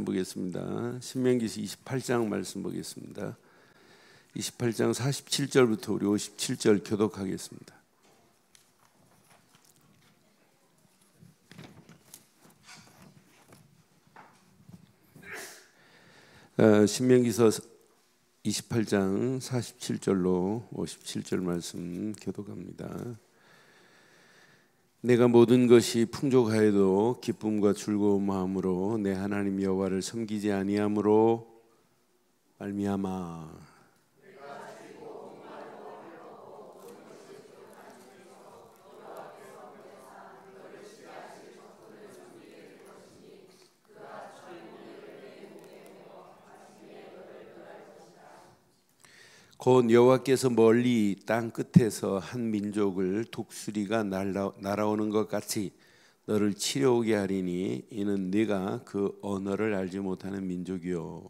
보겠습니다. 신명기서 28장 말씀 보겠습니다. 28장 47절부터 우리 57절 교독하겠습니다. 신명기서 28장 47절로 57절 말씀 교독합니다. 내가 모든 것이 풍족하여도 기쁨과 즐거운 마음으로 내 하나님 여호와를 섬기지 아니함으로 말미암아 곧 여호와께서 멀리 땅 끝에서 한 민족을 독수리가 날아오는 것 같이 너를 치려오게 하리니 이는 네가 그 언어를 알지 못하는 민족이요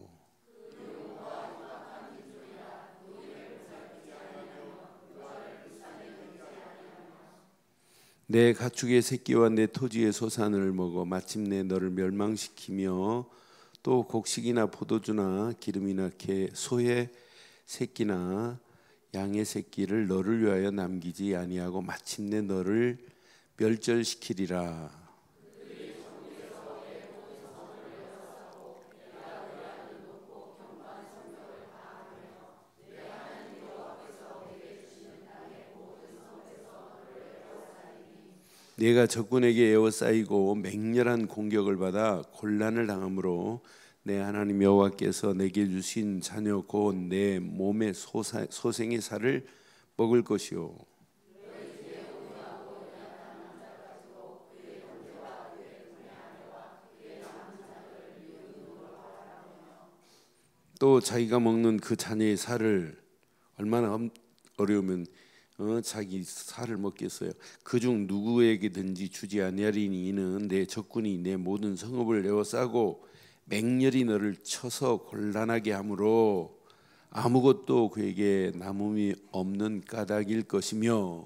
내 가축의 새끼와 내 토지의 소산을 먹어 마침내 너를 멸망시키며 또 곡식이나 포도주나 기름이나 소의 새끼나 양의 새끼를 너를 위하여 남기지 아니하고 마침내 너를 멸절시키리라. 네가 적군에게 에워싸이고 맹렬한 공격을 받아 곤란을 당함으로 내 하나님 여호와께서 내게 주신 자녀 곧 내 몸의 소생의 살을 먹을 것이요 또 자기가 먹는 그 자녀의 살을 얼마나 어려우면 자기 살을 먹겠어요. 그중 누구에게든지 주지 아니하리니 이는 내 적군이 내 모든 성읍을 에워싸고 맹렬히 너를 쳐서 곤란하게 하므로 아무것도 그에게 남음이 없는 까닭일 것이며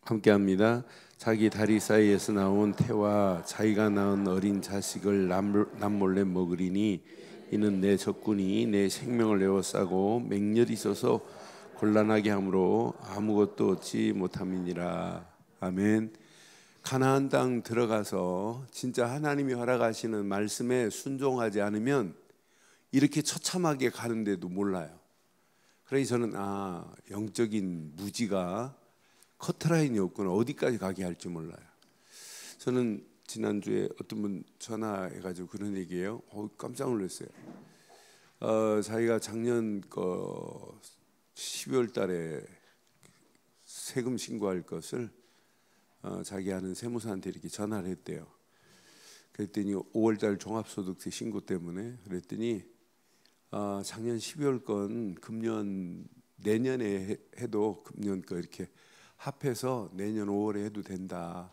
함께합니다. 자기 다리 사이에서 나온 태와 자기가 낳은 어린 자식을 남몰래 먹으리니 이는 내 적군이 내 생명을 에워싸고 맹렬히 써서 곤란하게 함으로 아무것도 얻지 못함이니라. 아멘. 가나안 땅 들어가서 진짜 하나님이 허락하시는 말씀에 순종하지 않으면 이렇게 처참하게 가는데도 몰라요. 그래서 저는 영적인 무지가 커트라인이 없구나, 어디까지 가게 할지 몰라요. 저는 지난주에 어떤 분 전화해가지고 그런 얘기예요. 깜짝 놀랐어요. 자기가 작년 12월 달에 세금 신고할 것을 자기 아는 세무사한테 이렇게 전화를 했대요. 그랬더니 5월 달 종합소득세 신고 때문에 그랬더니 작년 12월 건 금년 내년에 해도 금년 거 이렇게 합해서 내년 5월에 해도 된다.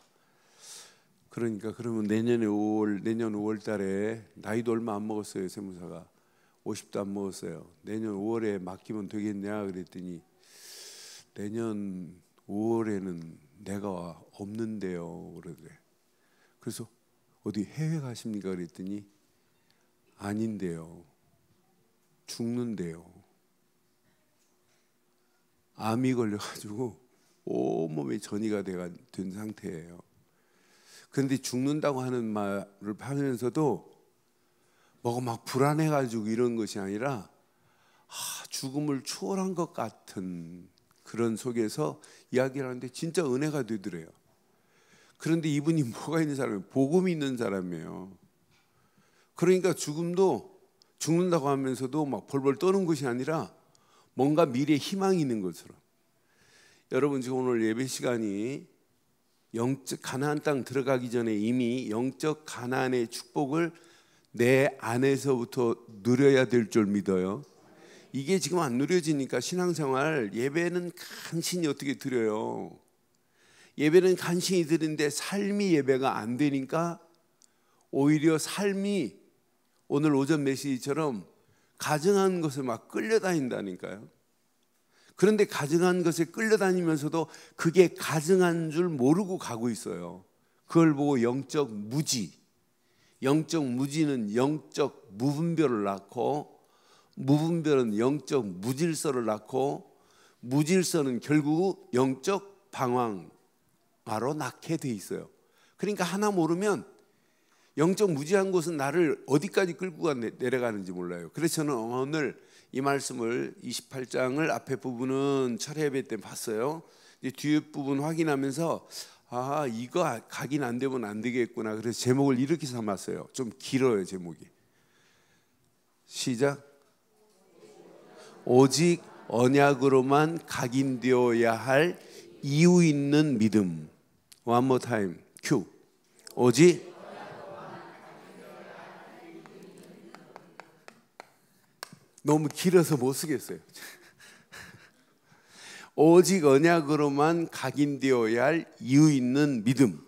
그러니까 그러면 내년 5월 달에 나이도 얼마 안 먹었어요. 세무사가 50도 안 먹었어요. 내년 5월에 맡기면 되겠냐 그랬더니 내년 5월에는 내가 없는데요 그러더래. 그래서 어디 해외 가십니까 그랬더니 아닌데요, 죽는데요. 암이 걸려가지고 온몸에 전이가 된 상태예요. 그런데 죽는다고 하는 말을 하면서도 뭐가 막 불안해가지고 이런 것이 아니라 죽음을 추월한 것 같은 그런 속에서 이야기를 하는데 진짜 은혜가 되더래요. 그런데 이분이 뭐가 있는 사람이에요? 복음이 있는 사람이에요. 그러니까 죽음도 죽는다고 하면서도 막 벌벌 떠는 것이 아니라 뭔가 미래에 희망이 있는 것처럼. 여러분 지금 오늘 예배 시간이 영적 가나안 땅 들어가기 전에 이미 영적 가나안의 축복을 내 안에서부터 누려야 될 줄 믿어요. 이게 지금 안 누려지니까 신앙생활 예배는 간신히 어떻게 드려요. 예배는 간신히 드리는데 삶이 예배가 안 되니까 오히려 삶이 오늘 오전 메시지처럼 가증한 것에 막 끌려다닌다니까요. 그런데 가증한 것에 끌려다니면서도 그게 가증한 줄 모르고 가고 있어요. 그걸 보고 영적 무지, 영적 무지는 영적 무분별을 낳고, 무분별은 영적 무질서를 낳고, 무질서는 결국 영적 방황바로 낳게 돼 있어요. 그러니까 하나 모르면 영적 무지한 곳은 나를 어디까지 끌고 내려가는지 몰라요. 그래서 저는 오늘 이 말씀을 28장을 앞에 부분은 철회 예배 때 봤어요. 뒤에 부분 확인하면서 이거 각인 안 되면 안 되겠구나. 그래서 제목을 이렇게 삼았어요. 좀 길어요, 제목이. 시작. 오직 언약으로만 각인되어야 할 이유 있는 믿음. One more time. 큐. 오직 너무 길어서 못 쓰겠어요. 오직 언약으로만 각인되어야 할 이유 있는 믿음.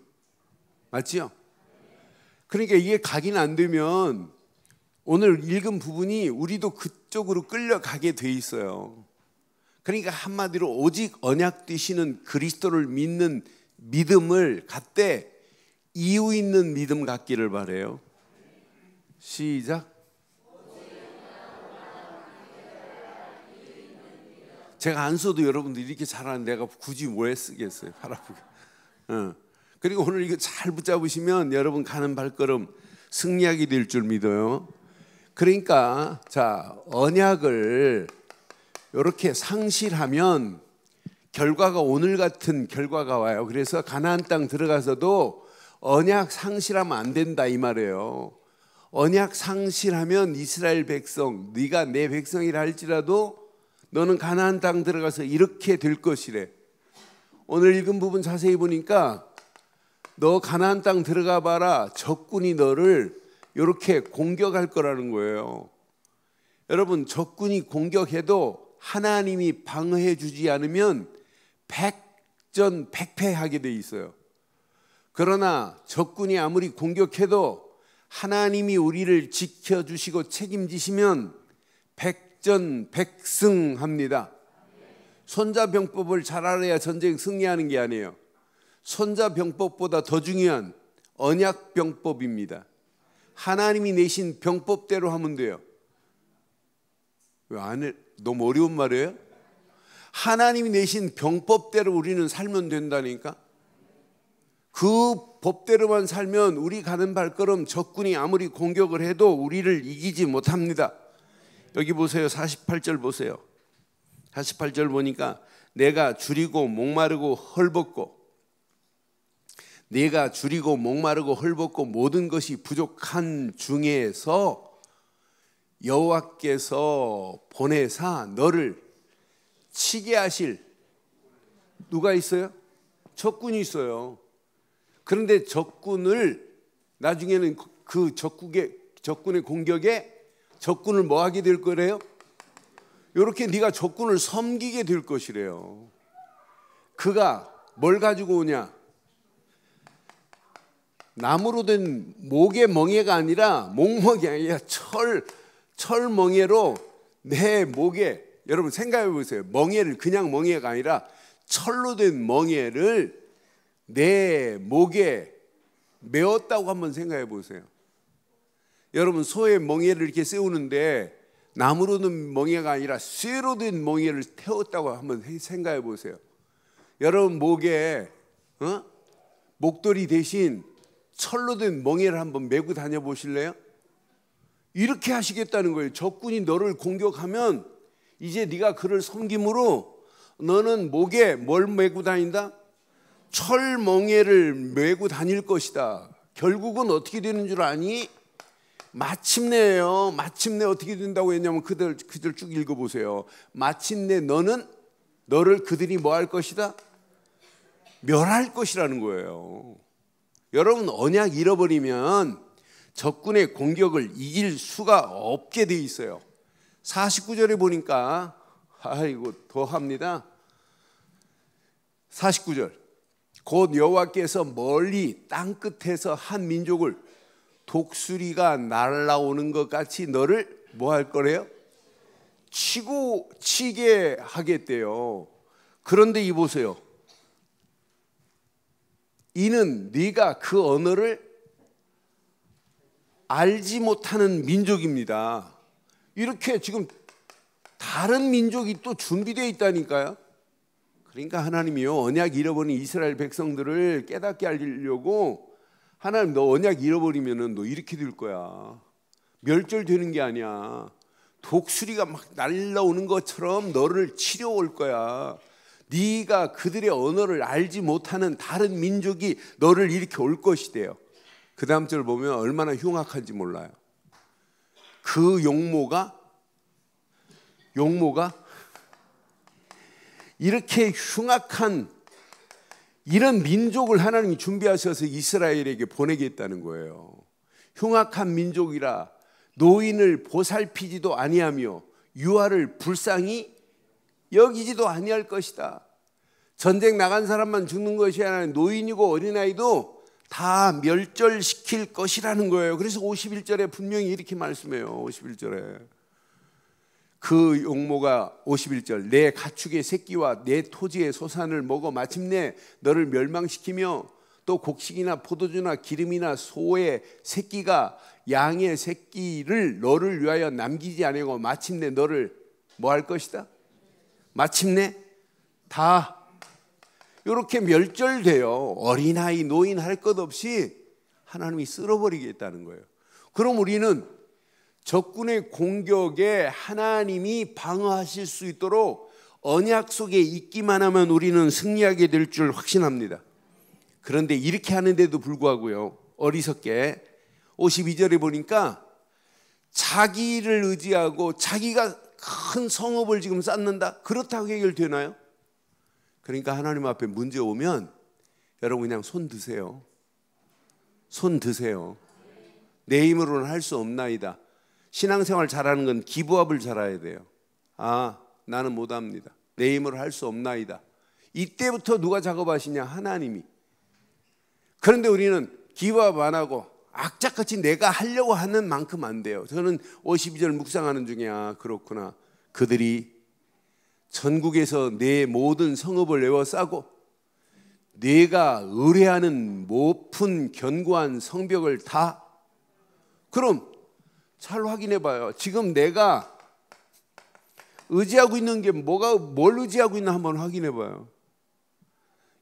맞지요? 그러니까 이게 각인 안 되면 오늘 읽은 부분이 우리도 그쪽으로 끌려가게 돼 있어요. 그러니까 한마디로 오직 언약 되시는 그리스도를 믿는 믿음을 갖되 이유 있는 믿음 갖기를 바라요. 시작. 제가 안 써도 여러분들이 이렇게 잘하는 내가 굳이 왜 쓰겠어요? 팔 아프게. 그리고 오늘 이거 잘 붙잡으시면 여러분 가는 발걸음 승리하게 될 줄 믿어요. 그러니까 자, 언약을 이렇게 상실하면 결과가 오늘 같은 결과가 와요. 그래서 가나안 땅 들어가서도 언약 상실하면 안 된다 이 말이에요. 언약 상실하면 이스라엘 백성, 네가 내 백성이라 할지라도 너는 가나안 땅 들어가서 이렇게 될 것이래. 오늘 읽은 부분 자세히 보니까 너 가나안 땅 들어가 봐라. 적군이 너를 이렇게 공격할 거라는 거예요. 여러분, 적군이 공격해도 하나님이 방어해 주지 않으면 백전백패하게 돼 있어요. 그러나 적군이 아무리 공격해도 하나님이 우리를 지켜주시고 책임지시면 백전백승합니다. 손자병법을 잘 알아야 전쟁 승리하는 게 아니에요. 손자병법보다 더 중요한 언약병법입니다. 하나님이 내신 병법대로 하면 돼요. 왜 안 해? 너무 어려운 말이에요? 하나님이 내신 병법대로 우리는 살면 된다니까. 그 법대로만 살면 우리 가는 발걸음 적군이 아무리 공격을 해도 우리를 이기지 못합니다. 여기 보세요. 48절 보세요. 48절 보니까 내가 줄이고 목마르고 헐벗고, 내가 줄이고 목마르고 헐벗고 모든 것이 부족한 중에서 여호와께서 보내사 너를 치게 하실 누가 있어요? 적군이 있어요. 그런데 적군을 나중에는 그 적군의 공격에 적군을 뭐 하게 될 거래요? 이렇게 네가 적군을 섬기게 될 것이래요. 그가 뭘 가지고 오냐? 나무로 된 목의 멍에가 아니라 목멍이 아니라 철 멍에로 내 목에, 여러분 생각해 보세요. 멍에를 그냥 멍에가 아니라 철로 된 멍에를 내 목에 메었다고 한번 생각해 보세요. 여러분 소의 멍에를 이렇게 세우는데 나무로 된 멍에가 아니라 쇠로 된 멍에를 태웠다고 한번 생각해 보세요. 여러분 목에 목도리 대신 철로 된 멍에를 한번 메고 다녀 보실래요? 이렇게 하시겠다는 거예요. 적군이 너를 공격하면 이제 네가 그를 섬김으로 너는 목에 뭘 메고 다닌다? 철 멍에를 메고 다닐 것이다. 결국은 어떻게 되는 줄 아니? 마침내예요. 마침내 어떻게 된다고 했냐면 그들 쭉 읽어보세요. 마침내 너를 그들이 뭐 할 것이다? 멸할 것이라는 거예요. 여러분 언약 잃어버리면 적군의 공격을 이길 수가 없게 돼 있어요. 49절에 보니까 아이고 더합니다. 49절 곧 여호와께서 멀리 땅끝에서 한 민족을 독수리가 날아오는 것 같이 너를 뭐 할 거래요? 치게 하겠대요. 그런데 이 보세요. 이는 네가 그 언어를 알지 못하는 민족입니다. 이렇게 지금 다른 민족이 또 준비되어 있다니까요. 그러니까 하나님이요, 언약 잃어버린 이스라엘 백성들을 깨닫게 하려고, 하나님 너 언약 잃어버리면은 너 이렇게 될 거야. 멸절되는 게 아니야. 독수리가 막 날라오는 것처럼 너를 치려올 거야. 네가 그들의 언어를 알지 못하는 다른 민족이 너를 이렇게 올 것이대요. 그 다음 절 보면 얼마나 흉악한지 몰라요. 그 용모가 이렇게 흉악한 이런 민족을 하나님이 준비하셔서 이스라엘에게 보내겠다는 거예요. 흉악한 민족이라 노인을 보살피지도 아니하며 유아를 불쌍히 여기지도 아니할 것이다. 전쟁 나간 사람만 죽는 것이 아니라 노인이고 어린아이도 다 멸절시킬 것이라는 거예요. 그래서 51절에 분명히 이렇게 말씀해요. 51절에 그 용모가 51절 내 가축의 새끼와 내 토지의 소산을 먹어 마침내 너를 멸망시키며 또 곡식이나 포도주나 기름이나 소의 새끼가 양의 새끼를 너를 위하여 남기지 아니하고 마침내 너를 뭐 할 것이다? 마침내 다 이렇게 멸절돼요. 어린아이 노인 할 것 없이 하나님이 쓸어버리겠다는 거예요. 그럼 우리는 적군의 공격에 하나님이 방어하실 수 있도록 언약 속에 있기만 하면 우리는 승리하게 될 줄 확신합니다. 그런데 이렇게 하는데도 불구하고요, 어리석게 52절에 보니까 자기를 의지하고 자기가 큰 성읍을 지금 쌓는다? 그렇다고 해결되나요? 그러니까 하나님 앞에 문제 오면 여러분 그냥 손 드세요. 손 드세요. 내 힘으로는 할 수 없나이다. 신앙생활 잘하는 건 기부업을 잘해야 돼요. 아, 나는 못합니다. 내 힘으로 할 수 없나이다. 이때부터 누가 작업하시냐? 하나님이. 그런데 우리는 기부업 안 하고 악착같이 내가 하려고 하는 만큼 안 돼요. 저는 52절 묵상하는 중에 그렇구나. 그들이 전국에서 내 모든 성읍을 에워싸고 내가 의뢰하는 높은 견고한 성벽을 다. 그럼 잘 확인해 봐요. 지금 내가 의지하고 있는 게 뭘 의지하고 있나 한번 확인해 봐요.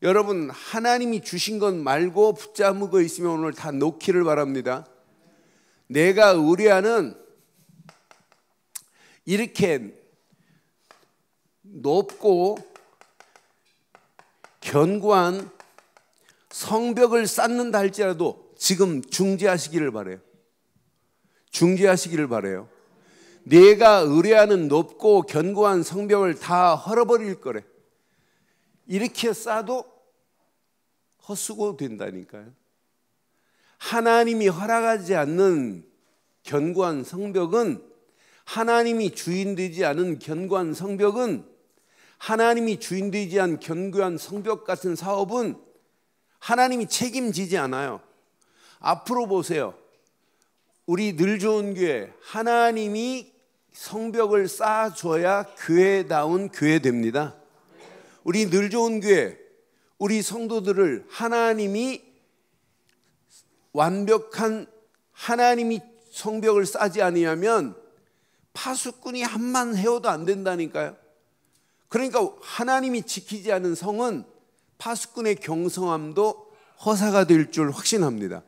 여러분 하나님이 주신 것 말고 붙잡고 있으면 오늘 다 놓기를 바랍니다. 내가 의뢰하는 이렇게 높고 견고한 성벽을 쌓는다 할지라도 지금 중지하시기를 바라요. 중지하시기를 바라요. 내가 의뢰하는 높고 견고한 성벽을 다 헐어버릴 거래. 이렇게 쌓아도 헛수고 된다니까요. 하나님이 허락하지 않는 견고한 성벽은, 하나님이 주인되지 않은 견고한 성벽은, 하나님이 주인되지 않은 견고한 성벽 같은 사업은 하나님이 책임지지 않아요. 앞으로 보세요. 우리 늘 좋은 교회, 하나님이 성벽을 쌓아줘야 교회다운 교회 됩니다. 우리 늘 좋은 교회, 우리 성도들을 하나님이 완벽한 하나님이 성벽을 쌓지 아니하면 파수꾼이 한만 해오도 안 된다니까요. 그러니까 하나님이 지키지 않은 성은 파수꾼의 경성함도 허사가 될 줄 확신합니다.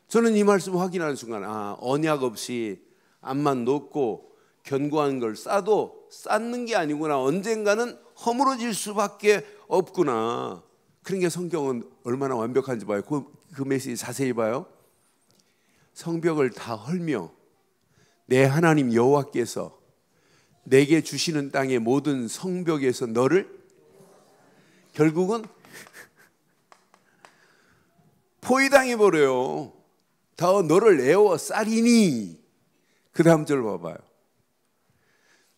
저는 이 말씀 확인하는 순간 언약 없이 암만 높고 견고한 걸 쌓아도 쌓는 게 아니구나. 언젠가는 허물어질 수밖에 없구나. 그러니까 성경은 얼마나 완벽한지 봐요. 그 메시지 자세히 봐요. 성벽을 다 헐며 내 하나님 여호와께서 내게 주시는 땅의 모든 성벽에서 너를 결국은 포위당해버려요. 더 너를 에워싸리니. 그 다음 절 봐봐요.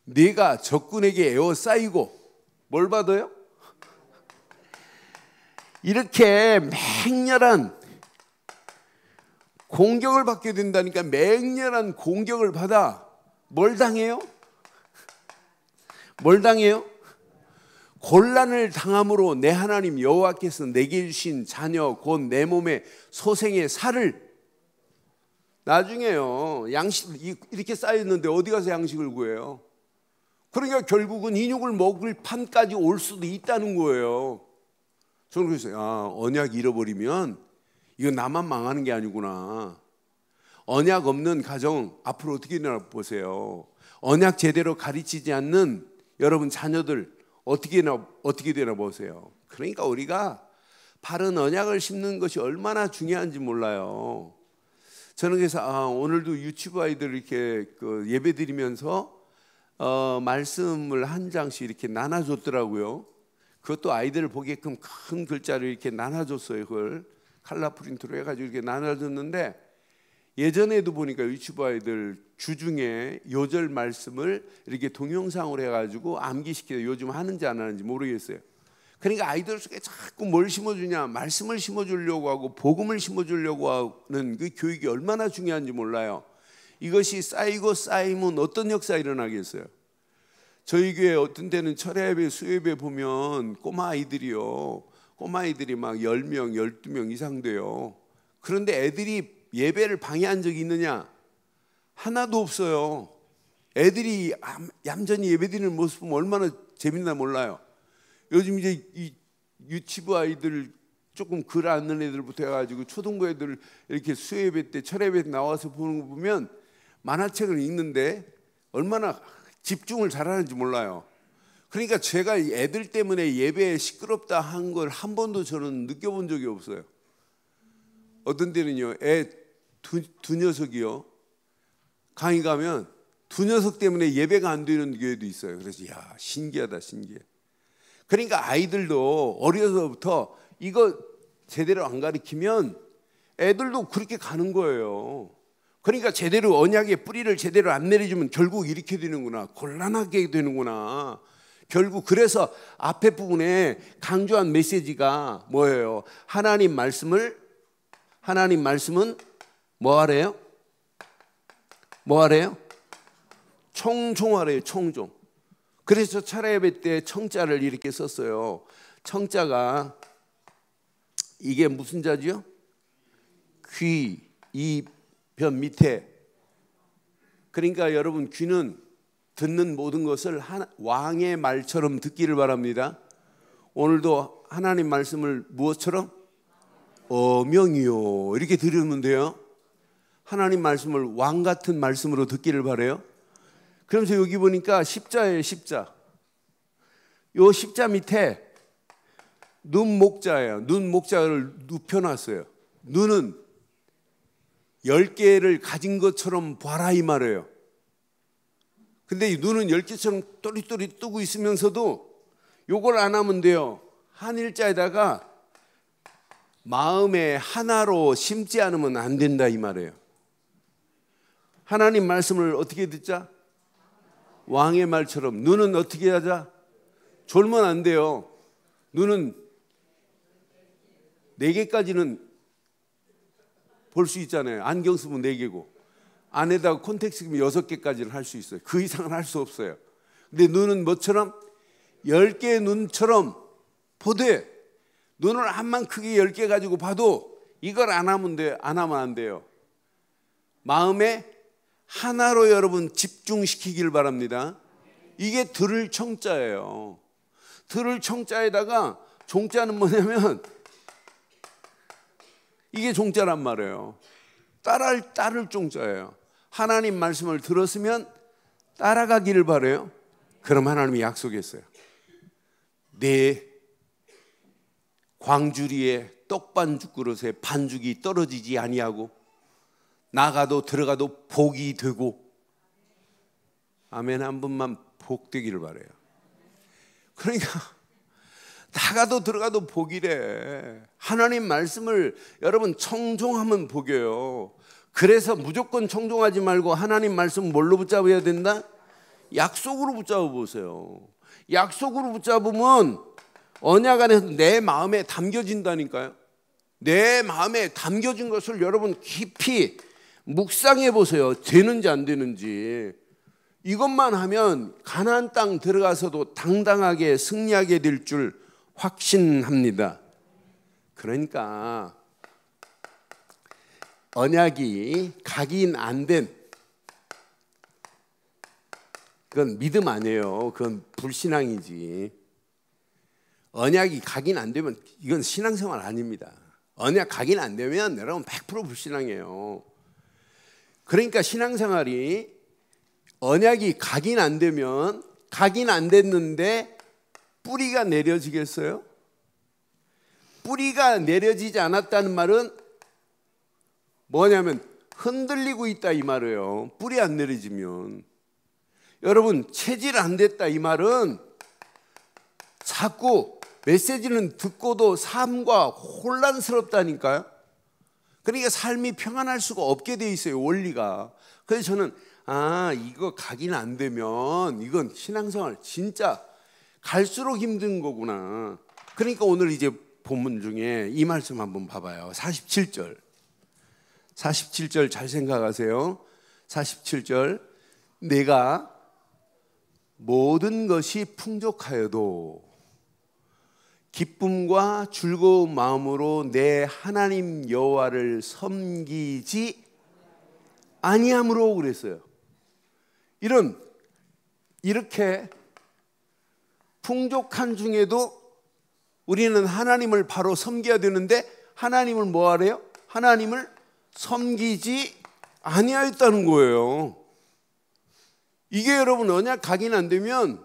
네가 적군에게 에워싸이고 뭘 받아요? 이렇게 맹렬한 공격을 받게 된다니까. 맹렬한 공격을 받아 뭘 당해요? 뭘 당해요? 곤란을 당함으로 내 하나님 여호와께서 내게 주신 자녀 곧 내 몸의 소생의 살을 나중에요. 양식 이렇게 쌓였는데 어디 가서 양식을 구해요? 그러니까 결국은 인육을 먹을 판까지 올 수도 있다는 거예요. 저는 그래서 언약 잃어버리면 이거 나만 망하는 게 아니구나. 언약 없는 가정 앞으로 어떻게 되나 보세요. 언약 제대로 가르치지 않는 여러분 자녀들 어떻게 되나 보세요. 그러니까 우리가 바른 언약을 심는 것이 얼마나 중요한지 몰라요. 저는 그래서 오늘도 유치부 아이들 이렇게 예배 드리면서 말씀을 한 장씩 이렇게 나눠줬더라고요. 그것도 아이들을 보게끔 큰 글자로 이렇게 나눠줬어요. 그걸 칼라 프린트로 해가지고 이렇게 나눠줬는데, 예전에도 보니까 유치부 아이들 주중에 요절 말씀을 이렇게 동영상으로 해가지고 암기시켜서 요즘 하는지 안 하는지 모르겠어요. 그러니까 아이들 속에 자꾸 뭘 심어주냐, 말씀을 심어주려고 하고 복음을 심어주려고 하는 그 교육이 얼마나 중요한지 몰라요. 이것이 쌓이고 쌓이면 어떤 역사가 일어나겠어요. 저희 교회 어떤 때는 철야예배, 수요예배 보면 꼬마 아이들이 막 10명, 12명 이상 돼요. 그런데 애들이 예배를 방해한 적이 있느냐? 하나도 없어요. 애들이 얌전히 예배드리는 모습 보면 얼마나 재밌나 몰라요. 요즘 이제 이 유치부 아이들 조금 글 않는 애들부터 해가지고 초등부 애들 이렇게 수요예배 때 철야예배 때 나와서 보는 거 보면 만화책을 읽는데 얼마나 집중을 잘하는지 몰라요. 그러니까 제가 애들 때문에 예배에 시끄럽다 한 걸 한 번도 저는 느껴본 적이 없어요. 어떤 때는요, 애 두 녀석이요, 강의 가면 두 녀석 때문에 예배가 안 되는 교회도 있어요. 그래서 신기하다, 신기해. 그러니까 아이들도 어려서부터 이거 제대로 안 가르치면 애들도 그렇게 가는 거예요. 그러니까 제대로 언약의 뿌리를 제대로 안 내려주면 결국 이렇게 되는구나, 곤란하게 되는구나. 결국 그래서 앞에 부분에 강조한 메시지가 뭐예요? 하나님 말씀은 뭐 하래요? 뭐 하래요? 청종하래요. 청종. 그래서 철야예배 때 청자를 이렇게 썼어요. 청자가 이게 무슨 자지요? 귀, 입, 변 밑에. 그러니까 여러분, 귀는 듣는 모든 것을 왕의 말처럼 듣기를 바랍니다. 오늘도 하나님 말씀을 무엇처럼? 어명이요, 이렇게 들으면 돼요. 하나님 말씀을 왕 같은 말씀으로 듣기를 바라요. 그러면서 여기 보니까 십자예요. 십자. 요 십자 밑에 눈 목자예요. 눈 목자를 눕혀놨어요. 눈은 10개를 가진 것처럼 봐라 이 말이에요. 근데 이 눈은 10개처럼 또리또리 뜨고 있으면서도 요걸 안 하면 돼요. 한일자에다가 마음에 하나로 심지 않으면 안 된다 이 말이에요. 하나님 말씀을 어떻게 듣자? 왕의 말처럼. 눈은 어떻게 하자? 졸면 안 돼요. 눈은 4개까지는 볼 수 있잖아요. 안경 쓰면 4개고 안에다가 콘택트 쓰면 6개까지는 할 수 있어요. 그 이상은 할 수 없어요. 근데 눈은 뭐처럼? 10개의 눈처럼 보되, 눈을 한만 크게 10개 가지고 봐도 이걸 안 하면 돼요. 안 하면 안 돼요. 마음에 하나로 여러분 집중시키길 바랍니다. 이게 들을 청자예요. 들을 청자에다가 종자는 뭐냐면 이게 종자란 말이에요. 따를 종자예요. 하나님 말씀을 들었으면 따라가기를 바라요. 그럼 하나님이 약속했어요. 내 광주리에 떡반죽 그릇에 반죽이 떨어지지 아니하고 나가도 들어가도 복이 되고. 아멘. 한 분만 복되기를 바라요. 그러니까 나가도 들어가도 복이래. 하나님 말씀을 여러분 청종하면 복이에요. 그래서 무조건 청종하지 말고 하나님 말씀 뭘로 붙잡아야 된다? 약속으로 붙잡아 보세요. 약속으로 붙잡으면 언약 안에서 내 마음에 담겨진다니까요. 내 마음에 담겨진 것을 여러분 깊이 묵상해 보세요. 되는지 안 되는지. 이것만 하면 가나안 땅 들어가서도 당당하게 승리하게 될 줄 확신합니다. 그러니까 언약이 각인 안 된, 그건 믿음 아니에요. 그건 불신앙이지. 언약이 각인 안 되면 이건 신앙생활 아닙니다. 언약 각인 안 되면 여러분 100% 불신앙이에요. 그러니까 신앙생활이 언약이 각인 안 되면, 각인 안 됐는데 뿌리가 내려지겠어요? 뿌리가 내려지지 않았다는 말은 뭐냐면 흔들리고 있다 이 말이에요. 뿌리 안 내려지면. 여러분 체질 안 됐다 이 말은 자꾸 메시지는 듣고도 삶과 혼란스럽다니까요. 그러니까 삶이 평안할 수가 없게 돼 있어요, 원리가. 그래서 저는 이거 각인 안 되면 이건 신앙생활 진짜 갈수록 힘든 거구나. 그러니까 오늘 이제 본문 중에 이 말씀 한번 봐봐요. 47절 잘 생각하세요. 47절, 내가 모든 것이 풍족하여도 기쁨과 즐거운 마음으로 내 하나님 여호와를 섬기지 아니함으로 그랬어요. 이렇게 풍족한 중에도 우리는 하나님을 바로 섬겨야 되는데 하나님을 뭐 하래요? 하나님을 섬기지 아니하였다는 거예요. 이게 여러분 언약 각인 안 되면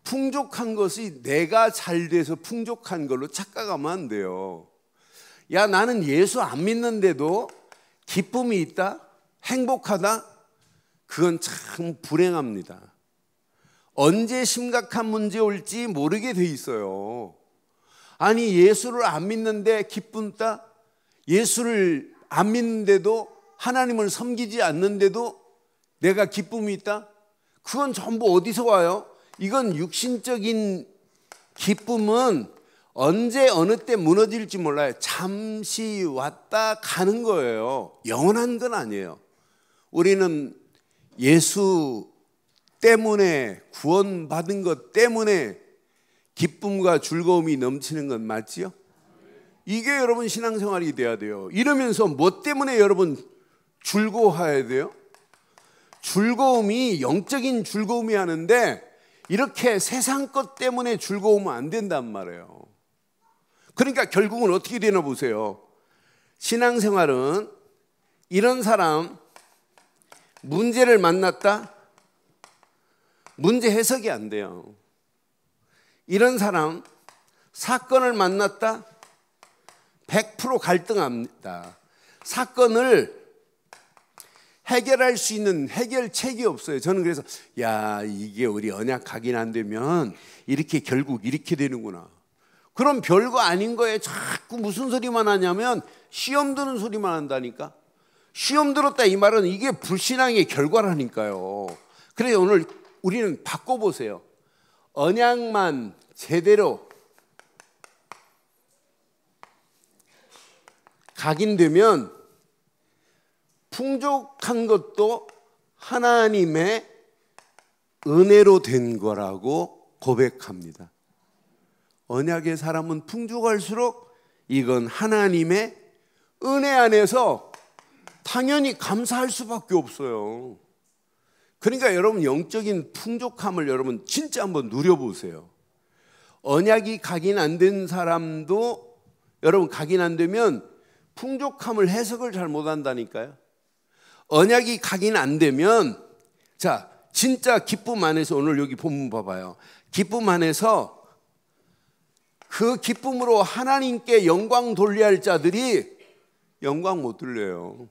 풍족한 것이 내가 잘 돼서 풍족한 걸로 착각하면 안 돼요. 야, 나는 예수 안 믿는데도 기쁨이 있다? 행복하다? 그건 참 불행합니다. 언제 심각한 문제 올지 모르게 돼 있어요. 아니, 예수를 안 믿는데 기쁨다? 예수를 안 믿는데도, 하나님을 섬기지 않는데도 내가 기쁨이 있다? 그건 전부 어디서 와요? 이건 육신적인 기쁨은 언제 어느 때 무너질지 몰라요. 잠시 왔다 가는 거예요. 영원한 건 아니에요. 우리는 예수 때문에, 구원받은 것 때문에 기쁨과 즐거움이 넘치는 건 맞지요? 이게 여러분 신앙생활이 돼야 돼요. 이러면서 뭐 때문에 여러분 즐거워해야 돼요? 즐거움이 영적인 즐거움이 하는데 이렇게 세상 것 때문에 즐거우면 안 된단 말이에요. 그러니까 결국은 어떻게 되나 보세요. 신앙생활은 이런 사람 문제를 만났다? 문제 해석이 안 돼요. 이런 사람 사건을 만났다? 100% 갈등합니다. 사건을 해결할 수 있는 해결책이 없어요. 저는 그래서 이게 우리 언약 각인 안 되면 이렇게 결국 이렇게 되는구나. 그럼 별거 아닌 거에 자꾸 무슨 소리만 하냐면 시험 드는 소리만 한다니까. 시험 들었다 이 말은 이게 불신앙의 결과라니까요. 그래서 오늘 우리는 바꿔보세요. 언약만 제대로 각인되면 풍족한 것도 하나님의 은혜로 된 거라고 고백합니다. 언약의 사람은 풍족할수록 이건 하나님의 은혜 안에서 당연히 감사할 수밖에 없어요. 그러니까 여러분 영적인 풍족함을 여러분 진짜 한번 누려보세요. 언약이 각인 안 된 사람도 여러분 각인 안 되면 풍족함을 해석을 잘 못한다니까요. 언약이 각인 안 되면 진짜 기쁨 안에서 오늘 여기 본문 봐봐요. 기쁨 안에서 그 기쁨으로 하나님께 영광 돌려야 할 자들이 영광 못 돌려요.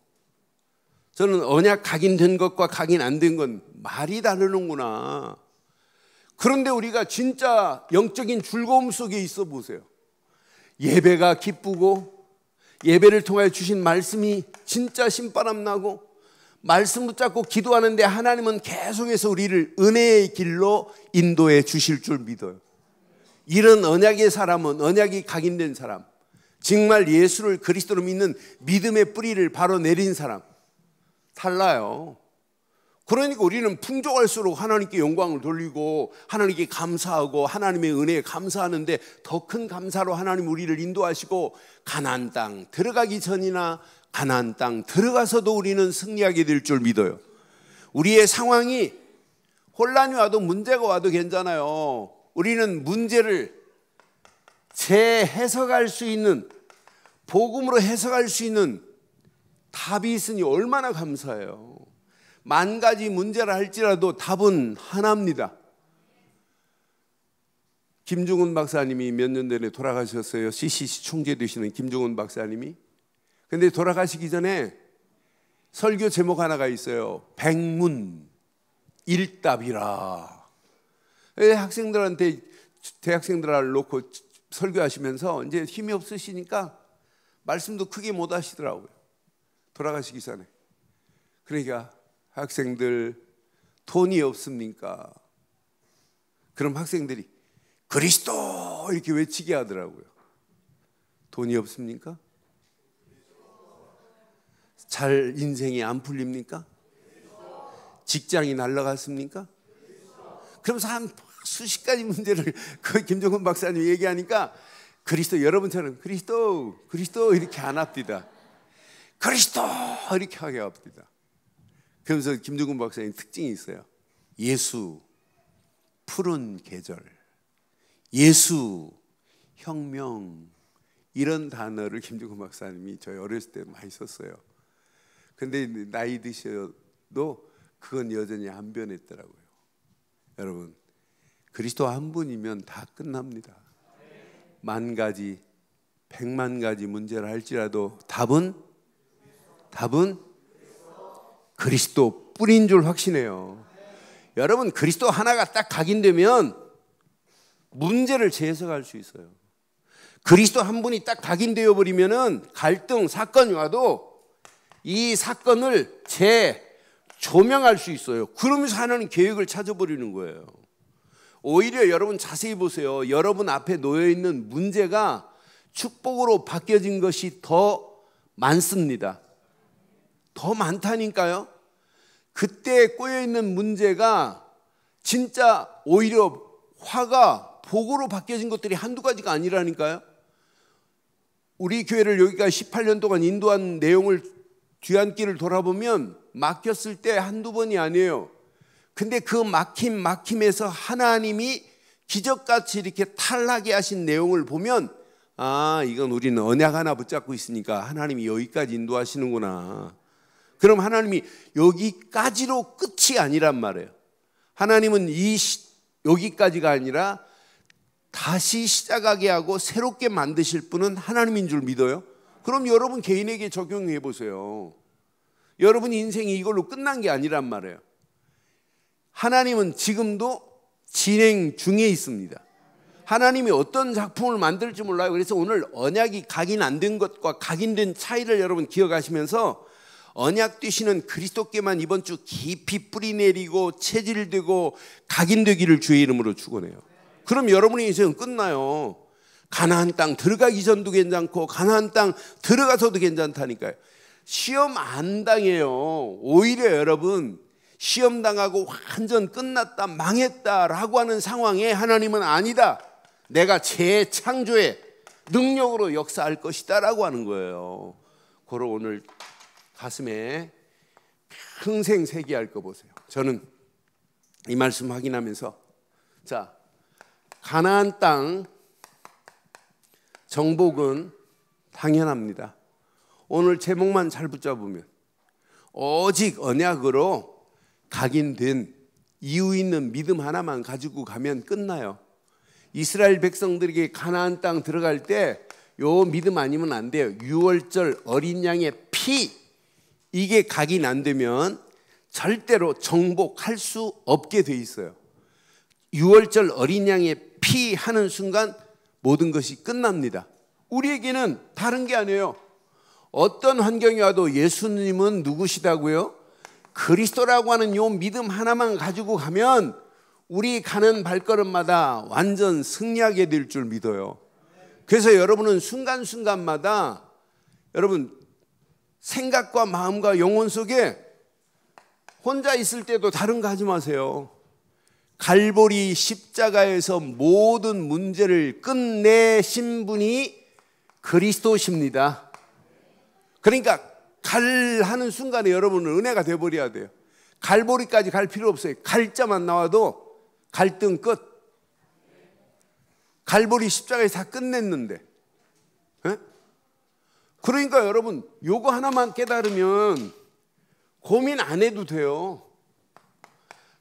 저는 언약 각인된 것과 각인 안 된 건 말이 다르는구나. 그런데 우리가 진짜 영적인 즐거움 속에 있어 보세요. 예배가 기쁘고 예배를 통하여 주신 말씀이 진짜 신바람 나고 말씀 붙잡고 기도하는데 하나님은 계속해서 우리를 은혜의 길로 인도해 주실 줄 믿어요. 이런 언약의 사람은, 언약이 각인된 사람, 정말 예수를 그리스도로 믿는 믿음의 뿌리를 바로 내린 사람 달라요. 그러니까 우리는 풍족할수록 하나님께 영광을 돌리고 하나님께 감사하고 하나님의 은혜에 감사하는데 더 큰 감사로 하나님 우리를 인도하시고 가나안 땅 들어가기 전이나 가나안 땅 들어가서도 우리는 승리하게 될 줄 믿어요. 우리의 상황이 혼란이 와도 문제가 와도 괜찮아요. 우리는 문제를 재해석할 수 있는, 복음으로 해석할 수 있는 답이 있으니 얼마나 감사해요. 만 가지 문제라 할지라도 답은 하나입니다. 김중훈 박사님이 몇 년 전에 돌아가셨어요. CCC 총재 되시는 김중훈 박사님이. 근데 돌아가시기 전에 설교 제목 하나가 있어요. 백문 일답이라. 학생들한테, 대학생들을 놓고 설교하시면서 이제 힘이 없으시니까 말씀도 크게 못 하시더라고요. 돌아가시기 전에. 그러니까 학생들 돈이 없습니까? 그럼 학생들이 그리스도 이렇게 외치게 하더라고요. 돈이 없습니까? 잘 인생이 안 풀립니까? 직장이 날라갔습니까? 그러면서 한 수십 가지 문제를 그 김정은 박사님이 얘기하니까 그리스도, 여러분처럼 그리스도 이렇게 안 합디다. 그리스도 이렇게 하게 합디다. 그러면서 김정은 박사님 특징이 있어요. 예수, 푸른 계절, 예수, 혁명, 이런 단어를 김정은 박사님이 저희 어렸을 때 많이 썼어요. 근데 나이 드셔도 그건 여전히 안 변했더라고요. 여러분, 그리스도 한 분이면 다 끝납니다. 만 가지, 100만 가지 문제를 할지라도 답은 그리스도 뿌린 줄 확신해요. 여러분, 그리스도 하나가 딱 각인되면 문제를 재해석할 수 있어요. 그리스도 한 분이 딱 각인되어 버리면은 갈등, 사건이 와도 이 사건을 조명할 수 있어요. 그러면서 하나님 계획을 찾아버리는 거예요. 오히려 여러분 자세히 보세요. 여러분 앞에 놓여있는 문제가 축복으로 바뀌어진 것이 더 많습니다. 더 많다니까요. 그때 꼬여있는 문제가 진짜 오히려 화가 복으로 바뀌어진 것들이 한두 가지가 아니라니까요. 우리 교회를 여기까지 18년 동안 인도한 내용을 뒤안길을 돌아보면 막혔을 때 한두 번이 아니에요. 근데 그 막힘에서 하나님이 기적같이 이렇게 탈나게 하신 내용을 보면 아, 이건 우리는 언약 하나 붙잡고 있으니까 하나님이 여기까지 인도하시는구나. 그럼 하나님이 여기까지로 끝이 아니란 말이에요. 하나님은 여기까지가 아니라 다시 시작하게 하고 새롭게 만드실 분은 하나님인 줄 믿어요? 그럼 여러분 개인에게 적용해 보세요. 여러분 인생이 이걸로 끝난 게 아니란 말이에요. 하나님은 지금도 진행 중에 있습니다. 하나님이 어떤 작품을 만들지 몰라요. 그래서 오늘 언약이 각인 안 된 것과 각인된 차이를 여러분 기억하시면서 언약 되시는 그리스도께만 이번 주 깊이 뿌리내리고 체질되고 각인되기를 주의 이름으로 축원해요. 그럼 여러분의 인생은 끝나요. 가나안 땅 들어가기 전도 괜찮고 가나안 땅 들어가서도 괜찮다니까요. 시험 안 당해요. 오히려 여러분 시험 당하고 완전 끝났다 망했다라고 하는 상황에 하나님은 아니다. 내가 재창조의 능력으로 역사할 것이다 라고 하는 거예요. 그걸 오늘 가슴에 평생 새기할 거 보세요. 저는 이 말씀 확인하면서 자, 가나안 땅 정복은 당연합니다. 오늘 제목만 잘 붙잡으면 오직 언약으로 각인된 이유 있는 믿음 하나만 가지고 가면 끝나요. 이스라엘 백성들에게 가나안 땅 들어갈 때 요 믿음 아니면 안 돼요. 6월절 어린 양의 피, 이게 각인 안 되면 절대로 정복할 수 없게 돼 있어요. 6월절 어린 양의 피 하는 순간 모든 것이 끝납니다. 우리에게는 다른 게 아니에요. 어떤 환경이 와도 예수님은 누구시다고요? 그리스도라고 하는 요 믿음 하나만 가지고 가면 우리 가는 발걸음마다 완전 승리하게 될 줄 믿어요. 그래서 여러분은 순간순간마다 여러분 생각과 마음과 영혼 속에 혼자 있을 때도 다른 거 하지 마세요. 갈보리 십자가에서 모든 문제를 끝내신 분이 그리스도십니다. 그러니까 하는 순간에 여러분은 은혜가 돼버려야 돼요. 갈보리까지 갈 필요 없어요. 갈자만 나와도 갈등 끝. 갈보리 십자가에서 다 끝냈는데. 에? 그러니까 여러분 요거 하나만 깨달으면 고민 안 해도 돼요.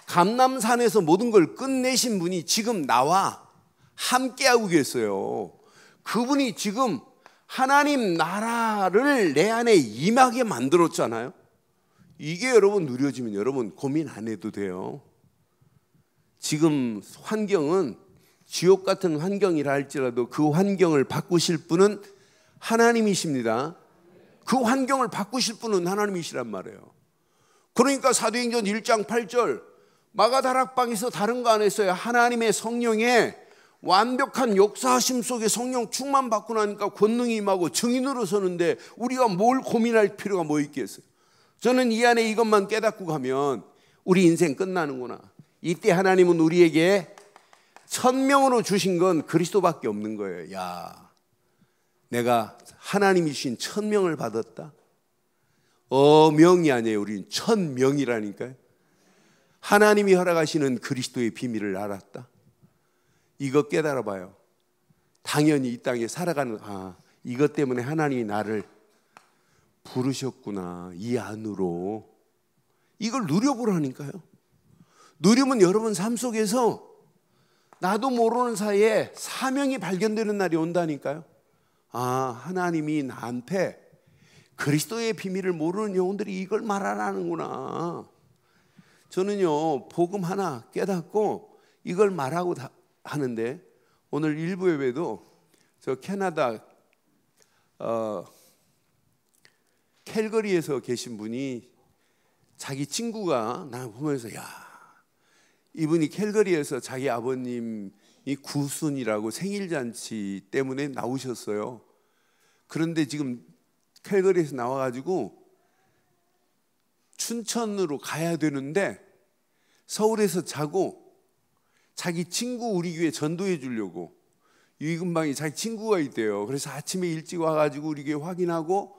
감람산에서 모든 걸 끝내신 분이 지금 나와 함께하고 계세요. 그분이 지금 하나님 나라를 내 안에 임하게 만들었잖아요. 이게 여러분 누려지면 여러분 고민 안 해도 돼요. 지금 환경은 지옥 같은 환경이라 할지라도 그 환경을 바꾸실 분은 하나님이십니다. 그 환경을 바꾸실 분은 하나님이시란 말이에요. 그러니까 사도행전 1장 8절 마가다락방에서 다른 거 안 했어요. 하나님의 성령의 완벽한 역사하심 속에 성령 충만 받고 나니까 권능이 임하고 증인으로 서는데 우리가 뭘 고민할 필요가 뭐 있겠어요. 저는 이 안에 이것만 깨닫고 가면 우리 인생 끝나는구나. 이때 하나님은 우리에게 천명으로 주신 건 그리스도밖에 없는 거예요. 야, 내가 하나님이 주신 천명을 받았다. 명이 아니에요. 우리는 천명이라니까요. 하나님이 허락하시는 그리스도의 비밀을 알았다. 이거 깨달아 봐요. 당연히 이 땅에 살아가는 이것 때문에 하나님이 나를 부르셨구나. 이 안으로 이걸 누려보라니까요. 누리면 여러분 삶 속에서 나도 모르는 사이에 사명이 발견되는 날이 온다니까요. 하나님이 나한테 그리스도의 비밀을 모르는 영혼들이 이걸 말하라는구나. 저는요 복음 하나 깨닫고 이걸 말하고 하는데 오늘 일부 예배도 저 캐나다 캘거리에서 계신 분이 자기 친구가 나 보면서 야, 이분이 캘거리에서 자기 아버님이 구순이라고 생일잔치 때문에 나오셨어요. 그런데 지금 캘거리에서 나와가지고 춘천으로 가야 되는데 서울에서 자고 자기 친구 우리 교회 전도해 주려고 유이근방에 자기 친구가 있대요. 그래서 아침에 일찍 와가지고 우리 교회 확인하고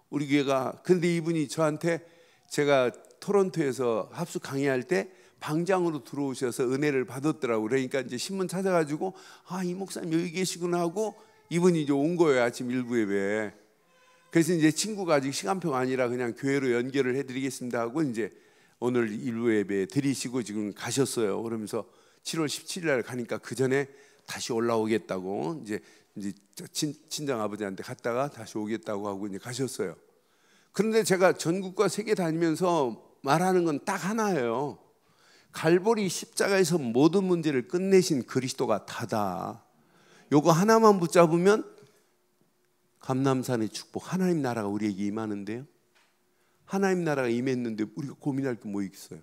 우리 교회가 근데 이분이 저한테 제가 토론토에서 합숙 강의할 때 방장으로 들어오셔서 은혜를 받았더라고요. 그러니까 이제 신문 찾아가지고 이 목사님 여기 계시구나 하고 이분이 이제 온 거예요. 아침 일부 예배에. 그래서 이제 친구가 아직 시간표가 아니라 그냥 교회로 연결을 해드리겠습니다 하고 이제 오늘 일부 예배 드리시고 지금 가셨어요. 그러면서 7월 17일 날 가니까 그 전에 다시 올라오겠다고 이제 친정 아버지한테 갔다가 다시 오겠다고 하고 이제 가셨어요. 그런데 제가 전국과 세계 다니면서 말하는 건 딱 하나예요. 갈보리 십자가에서 모든 문제를 끝내신 그리스도가 다다. 요거 하나만 붙잡으면 감람산의 축복, 하나님 나라가 우리에게 임하는데요. 하나님 나라가 임했는데 우리가 고민할 게 뭐 있어요?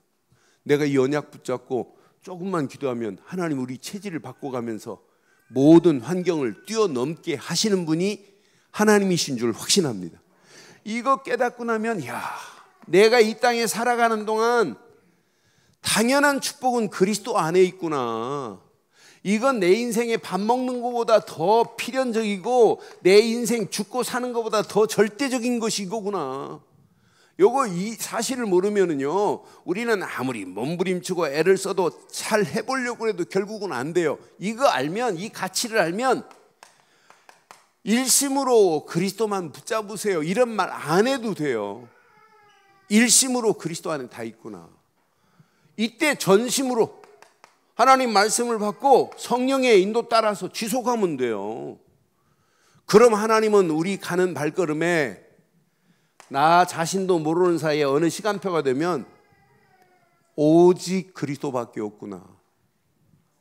내가 이 언약 붙잡고 조금만 기도하면 하나님 우리 체질을 바꿔가면서 모든 환경을 뛰어넘게 하시는 분이 하나님이신 줄 확신합니다. 이거 깨닫고 나면 내가 이 땅에 살아가는 동안 당연한 축복은 그리스도 안에 있구나. 이건 내 인생에 밥 먹는 것보다 더 필연적이고 내 인생 죽고 사는 것보다 더 절대적인 것이 이거구나. 요거 이 사실을 모르면은요 우리는 아무리 몸부림치고 애를 써도 잘 해보려고 해도 결국은 안 돼요. 이거 알면, 이 가치를 알면 일심으로 그리스도만 붙잡으세요. 이런 말 안 해도 돼요. 일심으로 그리스도 안에 다 있구나. 이때 전심으로 하나님 말씀을 받고 성령의 인도 따라서 지속하면 돼요. 그럼 하나님은 우리 가는 발걸음에 나 자신도 모르는 사이에 어느 시간표가 되면 오직 그리스도밖에 없구나.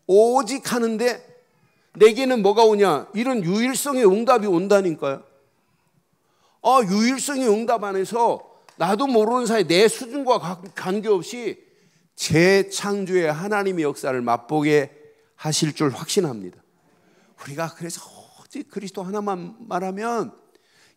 오직 하는데 내게는 뭐가 오냐? 이런 유일성의 응답이 온다니까요. 유일성의 응답 안에서 나도 모르는 사이 내 수준과 관계없이 재창조의 하나님의 역사를 맛보게 하실 줄 확신합니다. 우리가 그래서 오직 그리스도 하나만 말하면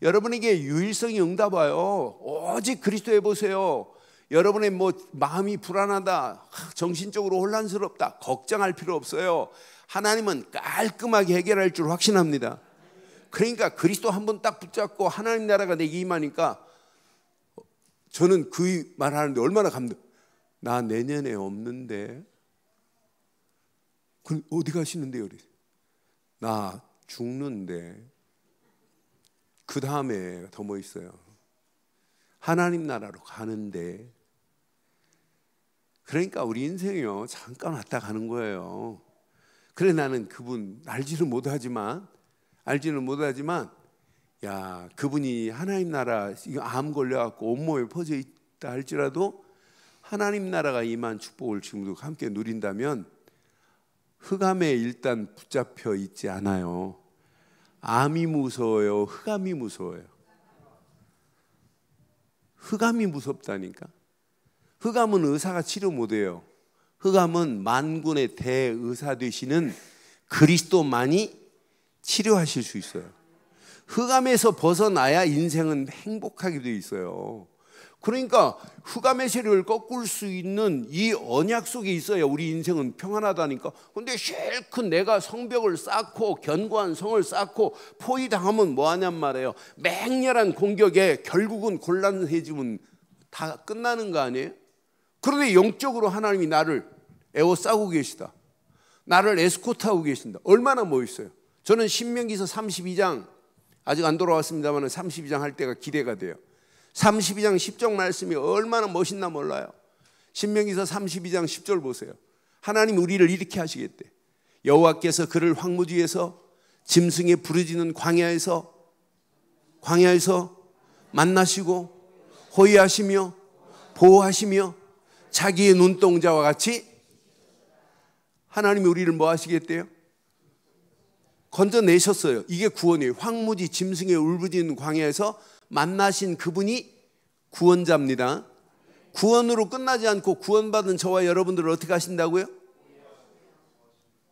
여러분에게 유일성이 응답 와요. 오직 그리스도 해보세요. 여러분의 뭐 마음이 불안하다, 정신적으로 혼란스럽다, 걱정할 필요 없어요. 하나님은 깔끔하게 해결할 줄 확신합니다. 그러니까 그리스도 한 번 딱 붙잡고 하나님 나라가 내게 임하니까 저는 그 말하는데 얼마나 나 내년에 없는데. 그 어디 가시는데요? 나 죽는데. 그 다음에 더 뭐 있어요? 하나님 나라로 가는데. 그러니까 우리 인생이요, 잠깐 왔다 가는 거예요. 그래, 나는 그분 알지는 못하지만 야, 그분이 하나님 나라, 이거 암 걸려갖고 온몸에 퍼져 있다 할지라도 하나님 나라가 임한 축복을 지금도 함께 누린다면 흑암에 일단 붙잡혀 있지 않아요. 암이 무서워요? 흑암이 무서워요? 흑암이 무섭다니까. 흑암은 의사가 치료 못해요. 흑암은 만군의 대의사 되시는 그리스도만이 치료하실 수 있어요. 흑암에서 벗어나야 인생은 행복하게 돼 있어요. 그러니까 흑암의 세력을 꺾을 수 있는 이 언약 속에 있어야 우리 인생은 평안하다니까. 근데 실컷 내가 성벽을 쌓고 견고한 성을 쌓고 포위당하면 뭐하냔 말이에요. 맹렬한 공격에 결국은 곤란해지면 다 끝나는 거 아니에요? 그런데 영적으로 하나님이 나를 에워싸고 계시다, 나를 에스코트하고 계신다. 얼마나 멋있어요. 저는 신명기서 32장 아직 안 돌아왔습니다만 32장 할 때가 기대가 돼요. 32장 10절 말씀이 얼마나 멋있나 몰라요. 신명기서 32장 10절 보세요. 하나님 우리를 이렇게 하시겠대. 여호와께서 그를 황무지에서 짐승의 부르짖는 광야에서 만나시고 호위하시며 보호하시며 자기의 눈동자와 같이. 하나님이 우리를 뭐 하시겠대요? 건져내셨어요. 이게 구원이에요. 황무지 짐승의 울부짖는 광야에서 만나신 그분이 구원자입니다. 구원으로 끝나지 않고 구원받은 저와 여러분들을 어떻게 하신다고요?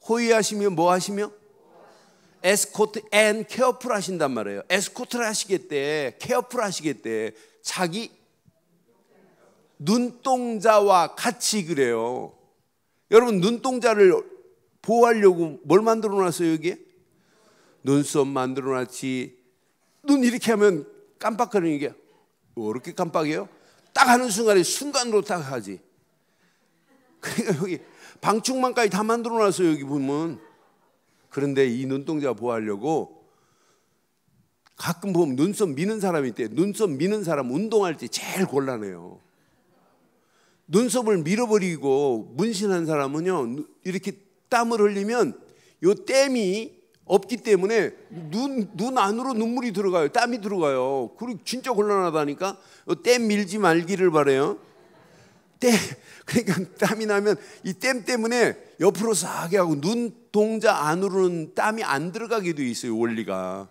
호위하시며 뭐 하시며? 에스코트 앤 케어풀 하신단 말이에요. 에스코트를 하시겠대, 케어풀 하시겠대. 자기 눈동자와 같이. 그래요. 여러분, 눈동자를 보호하려고 뭘 만들어 놨어요? 여기에 눈썹 만들어 놨지. 눈 이렇게 하면 깜빡거리는 게 왜 이렇게 깜빡해요? 딱 하는 순간에 순간으로 딱 하지. 그러니까 여기 방충망까지 다 만들어 놨어요. 여기 보면. 그런데 이 눈동자 보호하려고 가끔 보면 눈썹 미는 사람이 있대. 눈썹 미는 사람 운동할 때 제일 곤란해요. 눈썹을 밀어버리고 문신한 사람은요, 이렇게 땀을 흘리면 요 땀이 없기 때문에 눈 안으로 눈물이 들어가요. 땀이 들어가요. 그리고 진짜 곤란하다니까. 땀 밀지 말기를 바래요. 그러니까 땀이 나면 이 땀 때문에 옆으로 싹 하고 눈동자 안으로는 땀이 안 들어가게 돼 있어요. 원리가.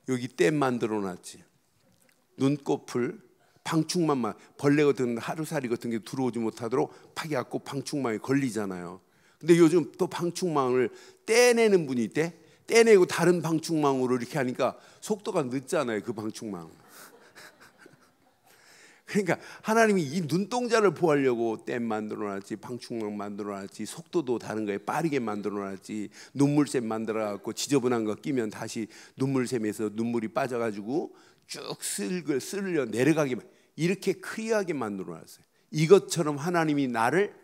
여기 땀 만들어 놨지. 눈꺼풀, 방충망만, 벌레 같은 하루살이 같은 게 들어오지 못하도록 파괴하고 방충망에 걸리잖아요. 근데 요즘 또 방충망을 떼내는 분이 있대. 떼내고 다른 방충망으로 이렇게 하니까 속도가 늦잖아요. 그 방충망. 그러니까 하나님이 이 눈동자를 보호하려고 댐 만들어놨지, 방충망 만들어놨지, 속도도 다른 거에 빠르게 만들어놨지. 눈물샘 만들어갖고 지저분한 거 끼면 다시 눈물샘에서 눈물이 빠져가지고 쭉 쓸려 내려가게, 이렇게 클리어하게 만들어놨어요. 이것처럼 하나님이 나를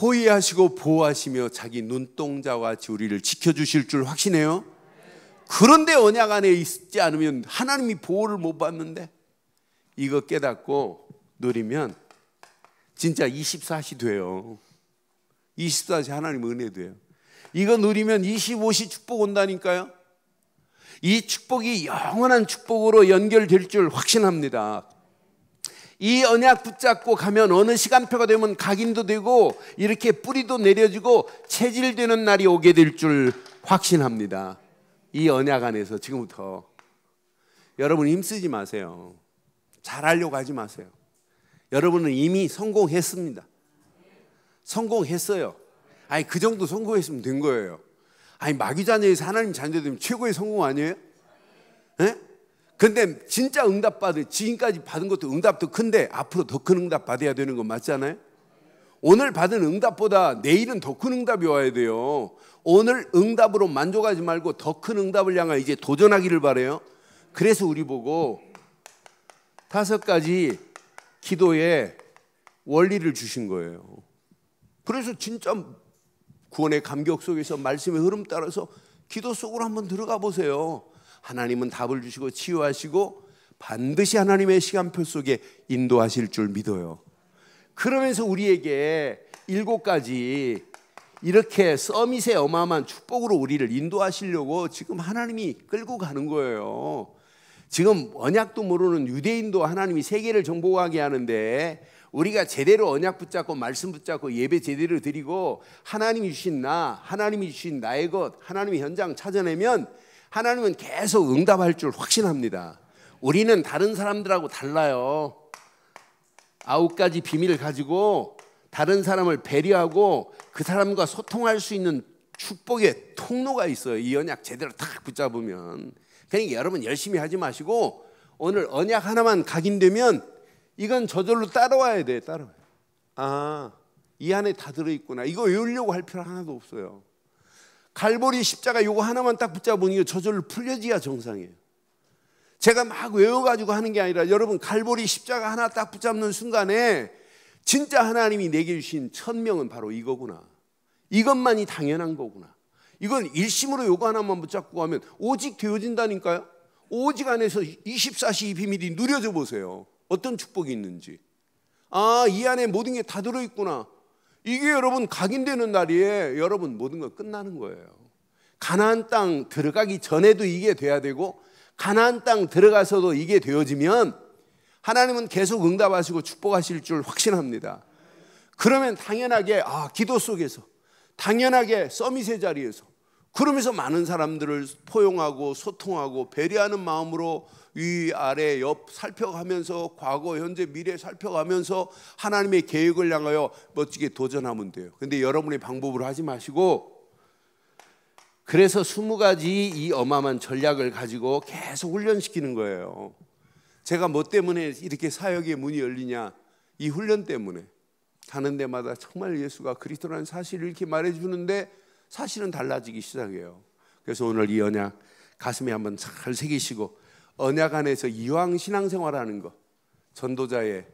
호위하시고 보호하시며 자기 눈동자와 같이 우리를 지켜주실 줄 확신해요. 그런데 언약 안에 있지 않으면 하나님이 보호를 못 받는데, 이거 깨닫고 누리면 진짜 24시 돼요. 24시 하나님 은혜 돼요. 이거 누리면 25시 축복 온다니까요. 이 축복이 영원한 축복으로 연결될 줄 확신합니다. 이 언약 붙잡고 가면 어느 시간표가 되면 각인도 되고 이렇게 뿌리도 내려지고 체질되는 날이 오게 될 줄 확신합니다. 이 언약 안에서 지금부터 여러분 힘쓰지 마세요. 잘하려고 하지 마세요. 여러분은 이미 성공했습니다. 성공했어요. 아니, 그 정도 성공했으면 된 거예요. 아니, 마귀 자녀에서 하나님 자녀 되면 최고의 성공 아니에요? 예? 근데 진짜 지금까지 받은 것도 응답도 큰데 앞으로 더 큰 응답 받아야 되는 거 맞잖아요? 오늘 받은 응답보다 내일은 더 큰 응답이 와야 돼요. 오늘 응답으로 만족하지 말고 더 큰 응답을 향해 이제 도전하기를 바라요. 그래서 우리 보고 5가지 기도의 원리를 주신 거예요. 그래서 진짜 구원의 감격 속에서 말씀의 흐름 따라서 기도 속으로 한번 들어가 보세요. 하나님은 답을 주시고 치유하시고 반드시 하나님의 시간표 속에 인도하실 줄 믿어요. 그러면서 우리에게 7가지 이렇게 서밋의 어마어마한 축복으로 우리를 인도하시려고 지금 하나님이 끌고 가는 거예요. 지금 언약도 모르는 유대인도 하나님이 세계를 정복하게 하는데 우리가 제대로 언약 붙잡고 말씀 붙잡고 예배 제대로 드리고 하나님이 주신 하나님이 주신 나의 것, 하나님의 현장 찾아내면 하나님은 계속 응답할 줄 확신합니다. 우리는 다른 사람들하고 달라요. 9가지 비밀을 가지고 다른 사람을 배려하고 그 사람과 소통할 수 있는 축복의 통로가 있어요. 이 언약 제대로 딱 붙잡으면. 그러니까 여러분 열심히 하지 마시고 오늘 언약 하나만 각인되면 이건 저절로 따라와야 돼. 따라와요. 이 안에 다 들어있구나. 이거 외우려고 할 필요 하나도 없어요. 갈보리 십자가 이거 하나만 딱 붙잡으면 이거 저절로 풀려지야 정상이에요. 제가 막 외워가지고 하는 게 아니라 여러분 갈보리 십자가 하나 딱 붙잡는 순간에 진짜 하나님이 내게 주신 천명은 바로 이거구나. 이것만이 당연한 거구나. 이건 일심으로 요거 하나만 붙잡고 가면 오직 되어진다니까요. 오직 안에서 24시 이 비밀이 누려져 보세요. 어떤 축복이 있는지. 이 안에 모든 게 다 들어있구나. 이게 여러분 각인되는 날이에 여러분 모든 거 끝나는 거예요. 가나안 땅 들어가기 전에도 이게 돼야 되고 가나안 땅 들어가서도 이게 되어지면 하나님은 계속 응답하시고 축복하실 줄 확신합니다. 그러면 당연하게 기도 속에서 당연하게 서밋의 자리에서 그러면서 많은 사람들을 포용하고 소통하고 배려하는 마음으로 위 아래 옆 살펴가면서 과거 현재 미래 살펴가면서 하나님의 계획을 향하여 멋지게 도전하면 돼요. 근데 여러분의 방법으로 하지 마시고 그래서 20가지 이 어마어마한 전략을 가지고 계속 훈련시키는 거예요. 제가 뭐 때문에 이렇게 사역의 문이 열리냐? 이 훈련 때문에. 가는 데마다 정말 예수가 그리스도라는 사실을 이렇게 말해주는데 사실은 달라지기 시작해요. 그래서 오늘 이 언약 가슴에 한번 잘 새기시고 언약 안에서 이왕 신앙생활하는 거 전도자의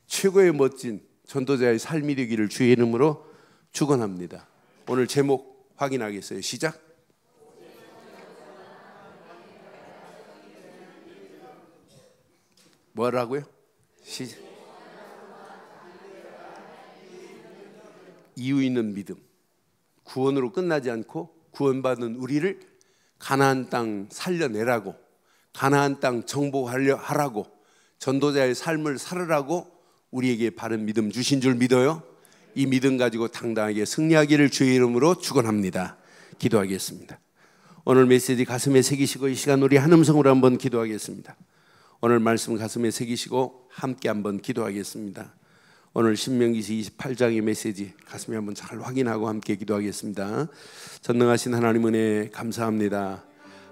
최고의 멋진 전도자의 삶이 되기를 주의 이름으로 축원합니다. 오늘 제목 확인하겠어요. 시작. 뭐라고요? 시작. 이유 있는 믿음. 구원으로 끝나지 않고 구원받은 우리를 가나안 땅 살려내라고, 가나안 땅 정복하라고, 전도자의 삶을 살으라고 우리에게 바른 믿음 주신 줄 믿어요. 이 믿음 가지고 당당하게 승리하기를 주의 이름으로 축원합니다. 기도하겠습니다. 오늘 메시지 가슴에 새기시고 이 시간 우리 한 음성으로 한번 기도하겠습니다. 오늘 말씀 가슴에 새기시고 함께 한번 기도하겠습니다. 오늘 신명기시 28장의 메시지 가슴에 한번 잘 확인하고 함께 기도하겠습니다. 전능하신 하나님 은혜 감사합니다.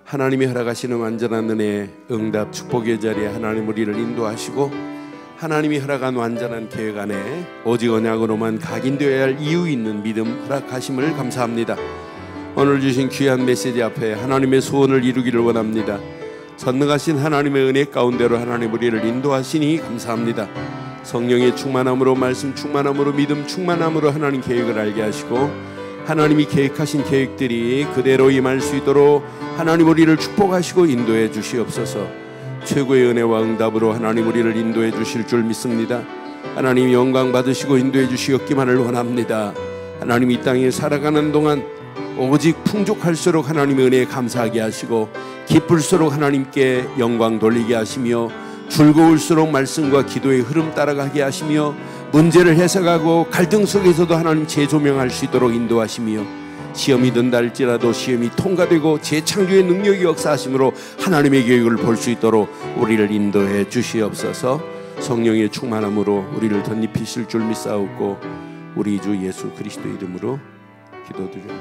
하나님이 허락하시는 완전한 은혜, 응답, 축복의 자리에 하나님 우리를 인도하시고 하나님이 허락한 완전한 계획 안에 오직 언약으로만 각인되어야 할 이유 있는 믿음 허락하심을 감사합니다. 오늘 주신 귀한 메시지 앞에 하나님의 소원을 이루기를 원합니다. 전능하신 하나님의 은혜 가운데로 하나님 우리를 인도하시니 감사합니다. 성령의 충만함으로, 말씀 충만함으로, 믿음 충만함으로 하나님 계획을 알게 하시고 하나님이 계획하신 계획들이 그대로 임할 수 있도록 하나님 우리를 축복하시고 인도해 주시옵소서. 최고의 은혜와 응답으로 하나님 우리를 인도해 주실 줄 믿습니다. 하나님 영광 받으시고 인도해 주시옵기만을 원합니다. 하나님 이 땅에 살아가는 동안 오직 풍족할수록 하나님의 은혜에 감사하게 하시고 기쁠수록 하나님께 영광 돌리게 하시며 즐거울수록 말씀과 기도의 흐름 따라가게 하시며 문제를 해석하고 갈등 속에서도 하나님 재조명할 수 있도록 인도하시며 시험이 든다 할지라도 시험이 통과되고 재창조의 능력이 역사하심으로 하나님의 계획을 볼 수 있도록 우리를 인도해 주시옵소서. 성령의 충만함으로 우리를 덧입히실 줄 믿사옵고 우리 주 예수 그리스도 이름으로 기도드립니다.